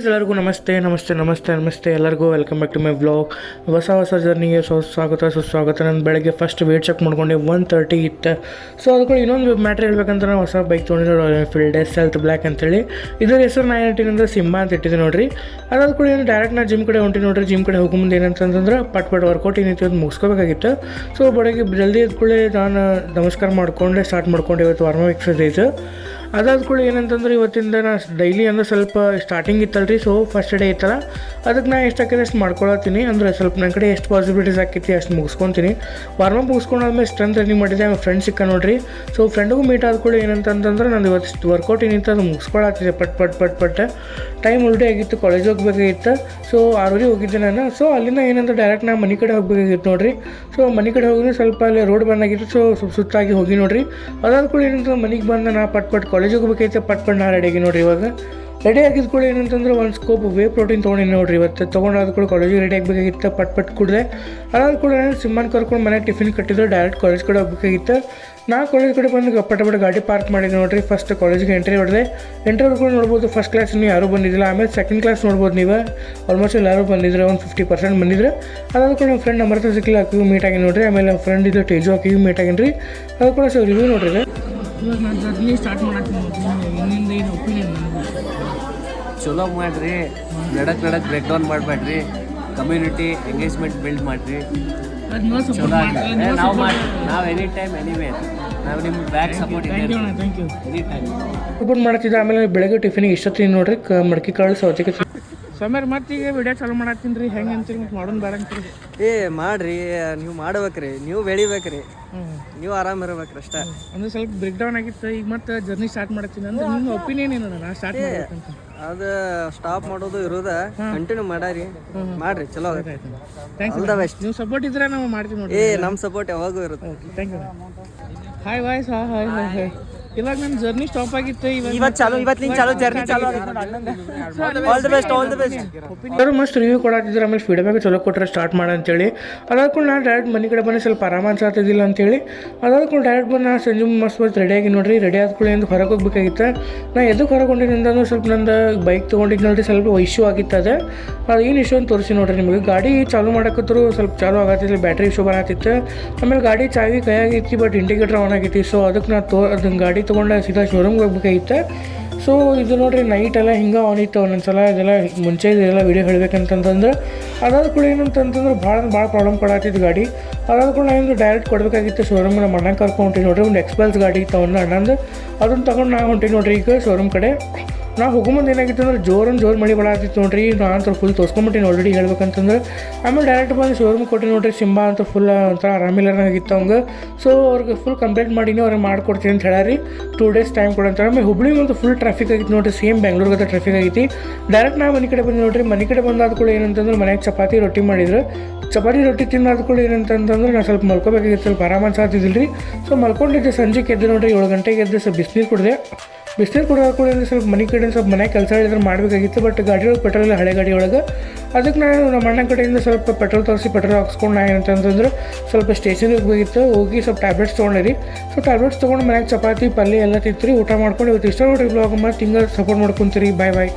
ಎಲ್ಲರಿಗೂ ನಮಸ್ತೆ ನಮಸ್ತೆ ನಮಸ್ತೆ ನಮಸ್ತೆ ಎಲ್ಲರಿಗೂ welcome back to my vlog. ಹೊಸ ಜರ್ನಿಗೆ ಸುಸ್ವಾಗತ. ನಾನು ಬೆಳಗ್ಗೆ ಫಸ್ಟ್ ವೇಟ್ ಚೆಕ್ ಮಾಡ್ಕೊಂಡೆ 1:30 ಇತ್ತು. ಸೊ ಅದಕ್ಕೂ ಇನ್ನೊಂದು ಮ್ಯಾಟ್ರ್ ಹೇಳ್ಬೇಕಂತ ನಾನು ಹೊಸ ಬೈಕ್ ತೊಗೊಂಡಿರೋ ರಾಯಲ್ ಎನ್ಫೀಲ್ಡ್ SL ಬ್ಲ್ಯಾಕ್ ಅಂತೇಳಿ. ಇದರ ಹೆಸರು ನಾನು ಇಟ್ಟಿನಂದ್ರೆ ಸಿಂಬಾ ಅಂತ ಇಟ್ಟಿದ್ದೆ ನೋಡಿರಿ. ಅದಾದ ಕೂಡ ಏನು ಡೈರೆಕ್ಟ್ ನಾನು ಜಿಮ್ ಕಡೆ ಹೊಂಟಿ ನೋಡಿರಿ. ಜಿಮ್ ಕಡೆ ಹೋಗ್ಮುಂದೆ ಏನಂತಂದ್ರೆ ಪಟ್ ವರ್ಕೌಟ್ ಏನಿತ್ತು ಅದು ಮುಗಿಸ್ಕೋಬೇಕಾಗಿತ್ತು. ಸೊ ಬೆಳಗ್ಗೆ ಜಲ್ದಿ ಎದ್ಕೊಳ್ಳಿ ನಾನು ನಮಸ್ಕಾರ ಮಾಡ್ಕೊಂಡೆ ಸ್ಟಾರ್ಟ್ ಮಾಡ್ಕೊಂಡೆ ಇವತ್ತು ವಾರ್ಮಪ್ ಎಕ್ಸಸೈಸ್. ಅದಾದ ಕೂಡ ಏನಂತಂದ್ರೆ ಇವತ್ತಿಂದ ನಾನು ಡೈಲಿ ಅಂದ್ರೆ ಸ್ವಲ್ಪ ಸ್ಟಾರ್ಟಿಂಗ್ ಇತ್ತಲ್ರಿ. ಸೊ ಫಸ್ಟ್ ಡೇ ಇತ್ತಲ್ಲ, ಅದಕ್ಕೆ ನಾನು ಎಷ್ಟು ಹಾಕಿದ್ರೆ ಅಷ್ಟು ಮಾಡ್ಕೊಳತ್ತೀನಿ. ಅಂದರೆ ಸ್ವಲ್ಪ ನನ್ನ ಕಡೆ ಎಷ್ಟು ಪಾಸಿಬಿಲಿಟೀಸ್ ಆಕೈತಿ ಅಷ್ಟು ಮುಗಿಸ್ಕೊತೀನಿ. ವಾರ್ಮಪ್ ಮುಗಿಸ್ಕೊಂಡಾದ್ಮೇಲೆ ಸ್ಟ್ರೆಂತ್ ಟ್ರೈನಿಂಗ್ ಮಾಡಿದ್ದೆ. ಫ್ರೆಂಡ್ ಸಿಕ್ಕ ನೋಡ್ರಿ. ಸೊ ಫ್ರೆಂಡಿಗೂ ಮೀಟ್ ಆದ ಕೂಡ ಏನಂತಂದ್ರೆ ನಾನು ಇವತ್ತು ವರ್ಕೌಟ್ ಏನಿತ್ತು ಅದು ಮುಗಿಸ್ಕೊಳತ್ತಿದ್ದೆ ಪಟ್ ಟೈಮ್ ಉಲ್ಟೆ ಆಗಿತ್ತು. ಕಾಲೇಜ್ ಹೋಗ್ಬೇಕಾಗಿತ್ತು. ಸೊ 6 ಹೋಗಿದ್ದೆ ನಾನು. ಸೊ ಅಲ್ಲಿಂದ ಏನಂತ ಡೈರೆಕ್ಟ್ ನಾನು ಮನೆ ಕಡೆ ಹೋಗ್ಬೇಕಾಗಿತ್ತು ನೋಡ್ರಿ. ಸೊ ಮನೆ ಕಡೆ ಹೋಗಿ ಸ್ವಲ್ಪ ಅಲ್ಲಿ ರೋಡ್ ಬಂದಾಗಿತ್ತು. ಸೊ ಸುತ್ತಾಗಿ ಹೋಗಿ ನೋಡ್ರಿ. ಅದಾದ ಕೂಡ ಏನಂತ ಮನೆಗೆ ಬಂದು ನಾ ಪಟ್ ಕಾಲೇಜ್ ಹೋಗ್ಬೇಕೈತೆ ಪಟ್ ನಾ ರೆಡಿಯಾಗಿ ನೋಡ್ರಿ. ಇವಾಗ ರೆಡಿ ಆಗಿದ ಕೂಡ ಏನಂತಂದ್ರೆ ಒಂದು ಸ್ಕೋಪ್ ವೇ ಪ್ರೋಟೀನ್ ತೊಗೊಂಡಿನಿ ನೋಡ್ರಿ. ಇವತ್ತು ತೊಗೊಂಡಾದ ಕೂಡ ಕಾಲೇಜಿಗೆ ರೆಡಿ ಆಗಬೇಕಾಗಿತ್ತು. ಪಟ್ ಕುಡಿದೆ. ಅದಾದ ಕೂಡ ಸಿಂಹನ ಕರ್ಕೊಂಡು ಮನೆಗೆ ಟಿಫಿನ್ ಕಟ್ಟಿದ್ರು. ಡೈರೆಕ್ಟ್ ಕಾಲೇಜ್ ಕಡೆ ಹೋಗ್ಬೇಕಾಗಿತ್ತು. ನಾ ಕಾಲೇಜ್ ಕಡೆ ಬಂದು ಪಟ ಗಾಡಿ ಪಾರ್ಕ್ ಮಾಡಿದೆ ನೋಡ್ರಿ. ಫಸ್ಟ್ ಕಾಲೇಜಿಗೆ ಎಂಟ್ರಿ ಹೊಡೆದೆ. ಎಂಟ್ರಿ ಹೊಡ್ಕೊಂಡು ನೋಡ್ಬೋದು ಫಸ್ಟ್ ಕ್ಲಾಸ್ ನೀವು ಯಾರೂ ಬಂದಿದ್ದಿಲ್ಲ. ಆಮೇಲೆ ಸೆಕೆಂಡ್ ಕ್ಲಾಸ್ ನೋಡ್ಬೋದು ನೀವು. ಆಲ್ಮೋಸ್ಟ್ ಎಲ್ಲರೂ ಬಂದಿದ್ರೆ ಒಂದು 50% ಬಂದಿದ್ರೆ. ಅದಾದ ಕೂಡ ನಮ್ಮ ಫ್ರೆಂಡ್ ಅಮೃತ ಸಿಕ್ಕಿಲ್ಲ, ಹಾಕಿವಿ ಮೀಟ್ ಆಗಿ ನೋಡ್ರಿ. ಆಮೇಲೆ ನಮ್ಮ ಫ್ರೆಂಡ್ ಇದು ಟೇಜು ಹಾಕಿವಿ ಮೀಟ್ ಆಗಿನಿ ರೀ. ಅದು ಕೂಡ ಸೊ ರಿವ್ಯೂ ನೋಡ್ರಿ. ಇವಾಗ ನಾನು ಜರ್ನಿ ಸ್ಟಾರ್ಟ್ ಮಾಡತ್ತೀನಿ. ಇನ್ನಿಂದ ಏನು ಒಪಿನಿಯನ್ ಚಲೋ ಮಾಡಿರಿ. ನಡಕ್ ಬ್ರೇಕ್ ಡೌನ್ ಮಾಡಬೇಡ್ರಿ. ಕಮ್ಯುನಿಟಿ ಎಂಗೇಜ್ಮೆಂಟ್ ಬಿಲ್ಡ್ ಮಾಡಿರಿ. ಚಲೋ ಆಗಲಿ. ನಾವು ಎನಿ ಟೈಮ್ ಎನಿವೇ ನಾವು ನಿಮ್ಮ ಬ್ಯಾಕ್ ಸಪೋರ್ಟ್ ಇದೆ. Thank you any time support ಮಾಡ್ತಿದ್ದೆ. ಆಮೇಲೆ ಬೆಳಗ್ಗೆ ಟಿಫಿನಿಗೆ ಇಷ್ಟೊತ್ತೀನಿ ನೋಡ್ರಿ ಮಡಕಿ ಕಾಳು ಸೌತೆಗೆ ಸಮೀರ್ ಮತ್ತೀಗ ವಿಡಿಯೋ ಚಾಲೂ ಮಾಡತ್ತೀನಿ ರೀ. ಹೆಂಗೆ ಅಂತೀರಿ ಮತ್ತು ಮಾಡೋಣ ಬೇಡ ಅಂತೀರಿ? ಮಾಡ್ರಿ, ನೀವು ಮಾಡ್ಬೇಕ್ರಿ, ನೀವು ಬೆಳಿಬೇಕ್ರಿ, ನೀವು ಆರಾಮ ಇರ್ಬೇಕ್ರಿ ಅಷ್ಟೇ. ಅಂದ್ರೆ ಸ್ವಲ್ಪ ಬ್ರೇಕ್ ಡೌನ್ ಆಗಿತ್ತು. ಈಗ ಮತ್ತೆ ಜರ್ನಿ ಸ್ಟಾರ್ಟ್ ಮಾಡತ್ತೀನಿ. ಅಂದ್ರೆ ನಿಮ್ಮ ಒಪಿನಿಯನ್ ಏನು ನಾ ಸ್ಟಾರ್ಟ್ ಮಾಡ್ಬೇಕಂತ? ಅದು ಸ್ಟಾಪ್ ಮಾಡೋದು ಇರೋದ ಕಂಟಿನ್ಯೂ ಮಾಡ್ರಿ ಚಲೋ ಆಗುತ್ತೆ. Thanks all the best. ನೀವು ಸಪೋರ್ಟ್ ಇದ್ರೆ ನಾವು ಮಾಡ್ತೀವಿ ನೋಡಿ. ನಮ್ಮ ಸಪೋರ್ಟ್ ಯಾವಾಗೂ ಇರುತ್ತೆ. Thank you. Hi voice hi. ಇವಾಗ ನನ್ನ ಜರ್ನಿ ಸ್ಟಾಪ್ ಆಗಿತ್ತು. ಎಲ್ಲರೂ ಮಸ್ತ್ ರಿವ್ಯೂ ಕೊಡತ್ತಿದ್ರು. ಆಮೇಲೆ ಫೀಡ್ಬ್ಯಾಕ್ ಚಲೋ ಕೊಟ್ಟರೆ ಸ್ಟಾರ್ಟ್ ಮಾಡ ಅಂತೇಳಿ. ಅದಾದ್ಕೊಂಡು ನಾನು ಡೈರೆಕ್ಟ್ ಮನೆ ಕಡೆ ಬಂದು ಸ್ವಲ್ಪ ಆರಾಮ ಅನ್ಸಾತಿದ್ದಿಲ್ಲ ಅಂತೇಳಿ ಅದಾದ್ಕೊಂಡು ಡೈರೆಕ್ಟ್ ಬಂದು ನಾನು ಸಂಜೆ ಮಸ್ತ್ ರೆಡಿಯಾಗಿ ನೋಡ್ರಿ. ರೆಡಿ ಆದ್ಕೊಂಡು ಎಂದು ಹೊರಗೆ ಹೋಗ್ಬೇಕಾಗಿತ್ತು. ನಾನು ಎದಕ್ಕೆ ಹೊರಗೆ ಹೊಂಟಿದ್ದಂದ್ರೆ ಸ್ವಲ್ಪ ನಂದು ಬೈಕ್ ತೊಗೊಂಡಿದ್ದು ನೋಡ್ರಿ. ಸ್ವಲ್ಪ ಇಶ್ಯೂ ಆಗಿತ್ತು. ಅದು ಏನು ಇಶ್ಯೂ ಅಂತ ತೋರಿಸಿ ನೋಡ್ರಿ ನಿಮಗೆ. ಗಾಡಿ ಚಾಲೂ ಮಾಡಕತ್ತರು ಸ್ವಲ್ಪ ಚಾಲೂ ಆಗತ್ತಿಲ್ಲ. Battery issue ಬರತ್ತಿತ್ತು. ಆಮೇಲೆ ಗಾಡಿ ಚಾವಿ ಕೈಯಾಗಿತ್ತು, ಬಟ್ ಇಂಡಿಕೇಟರ್ ಆನ್ ಆಗಿತ್ತು. ಸೊ ಅದಕ್ಕೆ ನಾನು ಅದನ್ನ ಗಾಡಿ ತೊಗೊಂಡು ಸೀದಾ ಶೋರೂಮ್ಗೆ ಹೋಗ್ಬೇಕಾಗಿತ್ತು. ಸೊ ಇದು ನೋಡಿರಿ ನೈಟ್ ಎಲ್ಲ ಹಿಂಗೆ ಆನ್ ಇತ್ತು ಒಂದೊಂದ್ಸಲ. ಇದೆಲ್ಲ ಮುಂಚೆ ಇದೆಲ್ಲ ವೀಡಿಯೋ ಹೇಳ್ಬೇಕಂತಂದ್ರೆ ಅದಾದ ಕೂಡ ಏನಂತಂದ್ರೆ ಭಾಳ ಪ್ರಾಬ್ಲಮ್ ಕೊಡತ್ತಿದ್ದು ಗಾಡಿ. ಅದಾದ ಕೂಡ ನಾನು ಡೈರೆಕ್ಟ್ ಕೊಡಬೇಕಾಗಿತ್ತು ಶೋರೂಮ್ಗೆ. ನಮ್ಮ ಅಣ್ಣ ಕರ್ಕೊಂಡು ಹೊಂಟಿ ನೋಡ್ರಿ. ಒಂದು ಎಕ್ಸ್ಪಲ್ಸ್ ಗಾಡಿ ಇತ್ತು ಅವನ್ನ ಅಣ್ಣಂದು. ಅದನ್ನು ತೊಗೊಂಡು ನಾ ಹೊಂಟಿ ನೋಡ್ರಿ ಈಗ ಶೋರೂಮ್ ಕಡೆ. ನಾವು ಹೋಗುಮಂದು ಏನಾಗಿತ್ತು ಅಂದ್ರೆ ಜೋರು ಮಳೆ ಬಡಾತಿತ್ತು ನೋಡ್ರಿ. ನಾನು ಫುಲ್ ತೋರಿಸ್ಕೊಂಬಿಟ್ಟಿನಿ ಆಲ್ರೆಡಿ ಹೇಳ್ಬೇಕಂತಂದ್ರೆ. ಆಮೇಲೆ ಡೈರೆಕ್ಟ್ ಬಂದು ಶೋರೂಮ್ ಕೊಟ್ಟು ನೋಡ್ರಿ. ಸಿಂಬಾ ಅಂತ ಫುಲ್ ಒಂಥರ ಆರಾಮಿಲ್ಲನಾಗಿತ್ತು ಅವಂಗೆ. ಸೊ ಅವ್ರಿಗೆ ಫುಲ್ ಕಂಪ್ಲೇಂಟ್ ಮಾಡೀನಿ, ಅವ್ರಿಗೆ ಮಾಡ್ಕೊಡ್ತೀನಿ ಅಂತ ಹೇಳಿ 2 days ಟೈಮ್ ಕೊಡಂತಾರೆ. ಆಮೇಲೆ ಹುಬ್ಳಿ ಒಂದು ಫುಲ್ ಟ್ರಾಫಿಕ್ ಆಗಿತ್ತು ನೋಡ್ರಿ. ಸೇಮ್ ಬೆಂಗ್ಳೂರ್ಗದ ಟ್ರಾಫಿಕ್ ಆಗೈತಿ. ಡೈರೆಕ್ಟ್ ನಾವು ಮನೆ ಕಡೆ ಬಂದು ನೋಡ್ರಿ. ಮನೆ ಕಡೆ ಬಂದಾದ ಕೂಡ ಏನಂತಂದ್ರೆ ಮನೆಗೆ ಚಪಾತಿ ರೊಟ್ಟಿ ಮಾಡಿದ್ರು. ಚಪಾತಿ ರೊಟ್ಟಿ ತಿನ್ನಾದ ಕೂಡ ಏನಂತಂದ್ರೆ ನಾನು ಸ್ವಲ್ಪ ಮಲ್ಕೋಬೇಕಾಗಿತ್ತು. ಸ್ವಲ್ಪ ಆರಾಮ ಅನ್ಸಾತಿದ್ದಿಲ್ಲ ರೀ. ಸೊ ಮಲ್ಕೊಂಡಿದ್ದೆ. ಸಂಜೆಗೆ ಎದ್ದು ನೋಡ್ರಿ 7 ಗಂಟೆಗೆ ಎದ್ದು ಸ್ವಲ್ಪ ಬಿಸಿನೀರು ಕುಡಿದೆ. ಬಿಸಿನೀರು ಕುಡಿಯೋದು ಕೂಡ ಸ್ವಲ್ಪ ಮನೆ ಕಡೆ ಸ್ವಲ್ಪ ಮನೆಗೆ ಕೆಲಸ ಹೇಳಿದ್ರೆ ಮಾಡಬೇಕಾಗಿತ್ತು. ಬಟ್ ಗಾಡಿ ಒಳಗೆ ಪೆಟ್ರೋಲ್ ಇಲ್ಲ, ಹಳೆ ಗಾಡಿ ಒಳಗೆ. ಅದಕ್ಕೆ ನಾನು ನಮ್ಮ ಅಣ್ಣ ಕಡೆಯಿಂದ ಸ್ವಲ್ಪ ಪೆಟ್ರೋಲ್ ತರಿಸಿ ಪೆಟ್ರೋಲ್ ಹಾಕ್ಸ್ಕೊಂಡು ನಾನು ಏನಂತಂದ್ರೆ ಸ್ವಲ್ಪ ಸ್ಟೇಷನ್ಗೆ ಹೋಗಿತ್ತು. ಹೋಗಿ ಸ್ವಲ್ಪ ಟ್ಯಾಬ್ಲೆಟ್ಸ್ ತೊಗೊಂಡಿರಿ. ಸೊ ಟ್ಯಾಬ್ಲೆಟ್ಸ್ ತೊಗೊಂಡು ಮನೆಗೆ ಚಪಾತಿ ಪಲ್ಯ ಎಲ್ಲ ತಿಂತೀರಿ. ಊಟ ಮಾಡ್ಕೊಂಡು ಇವತ್ತು ಇಷ್ಟ ನೋಡ್ರಿ ಬ್ಲಾಗ್. ಮತ್ತು ಹಿಂಗೆ ಸಪೋರ್ಟ್ ಮಾಡ್ಕೊತೀರಿ. ಬಾಯ್.